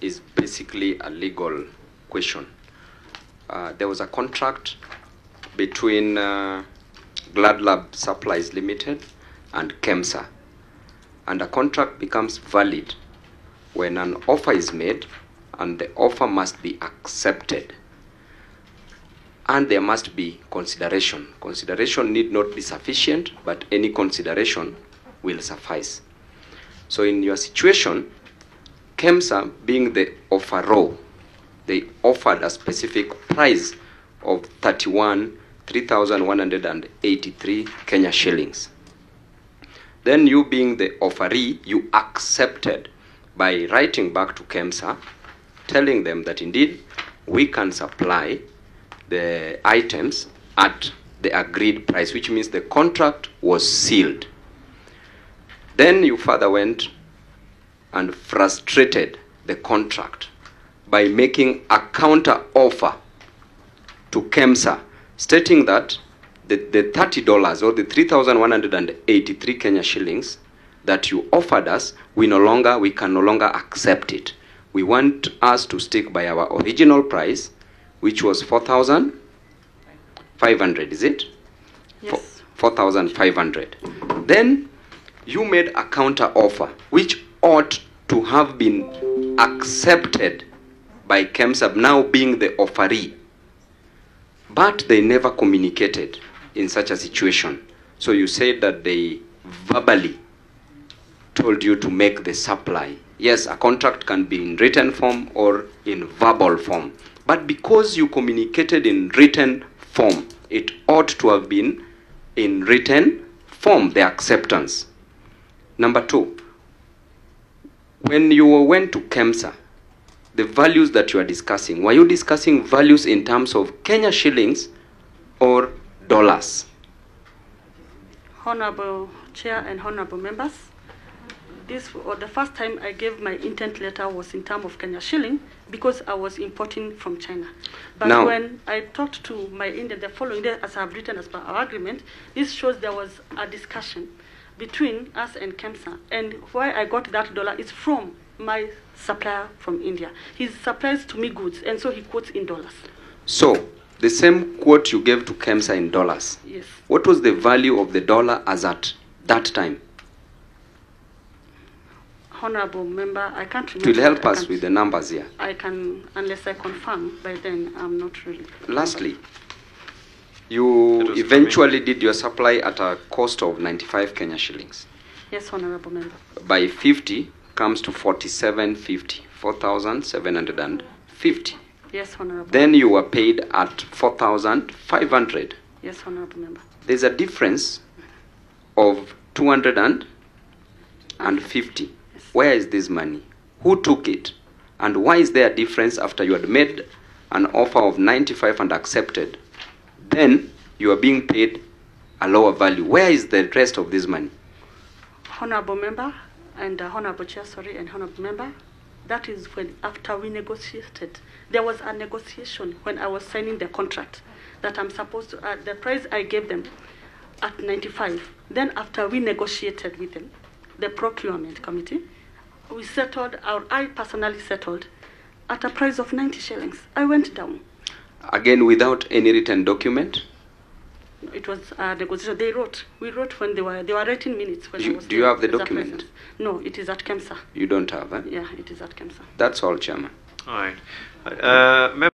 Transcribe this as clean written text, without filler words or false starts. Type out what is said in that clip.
is basically a legal question. There was a contract between Glad Lab Supplies Limited and Kemsa, and a contract becomes valid when an offer is made and the offer must be accepted, and there must be consideration. Consideration need not be sufficient, but any consideration will suffice. So in your situation, Kemsa, being the offeror, they offered a specific price of 3,183 Kenya shillings. Then you, being the offeree, you accepted by writing back to Kemsa, telling them that indeed we can supply the items at the agreed price, which means the contract was sealed. Then you further went and frustrated the contract by making a counter offer to Kemsa, stating that the $30 or the 3,183 Kenya shillings that you offered us, we can no longer accept it. We want us to stick by our original price, which was 4,500, is it? Yes. 4,500. Then you made a counter offer, which ought to have been accepted by Kemsa, now being the offeree. But they never communicated in such a situation. So you said that they verbally told you to make the supply. Yes, a contract can be in written form or in verbal form. But because you communicated in written form, it ought to have been in written form, the acceptance. Number two, when you went to Kemsa, the values that you are discussing, were you discussing values in terms of Kenya shillings or dollars? Honorable Chair and honorable members, this was the first time I gave my intent letter was in terms of Kenya shilling because I was importing from China. But now, when I talked to my Indian the following day, as I have written as per our agreement, this shows there was a discussion between us and Kemsa. And why I got that dollar is from my supplier from India. He supplies to me goods, and so he quotes in dollars. So, the same quote you gave to Kemsa in dollars. Yes. What was the value of the dollar as at that time? Honorable member, I can't remember. It will help us with the numbers here. I can, unless I confirm, by then I'm not really. Lastly, you eventually did your supply at a cost of 95 Kenya shillings. Yes, honorable member. By 50 comes to 4750, 4,750. Yes, honorable. Then you were paid at 4,500. Yes, honorable member. There's a difference of 250. Yes. Where is this money? Who took it? And why is there a difference after you had made an offer of 95 and accepted? Then you are being paid a lower value. Where is the rest of this money? Honorable member and honorable chair, and honorable member, that is when after we negotiated, there was a negotiation when I was signing the contract that I'm supposed to, the price I gave them at 95. Then after we negotiated with them, the procurement committee, we settled, or I personally settled, at a price of 90 shillings. I went down. Again, without any written document? It was a negotiation. We wrote when they were writing minutes. When Do you have the document? No, it is at Kemsa. You don't have, eh? Yeah, it is at Kemsa. That's all, Chairman. All right.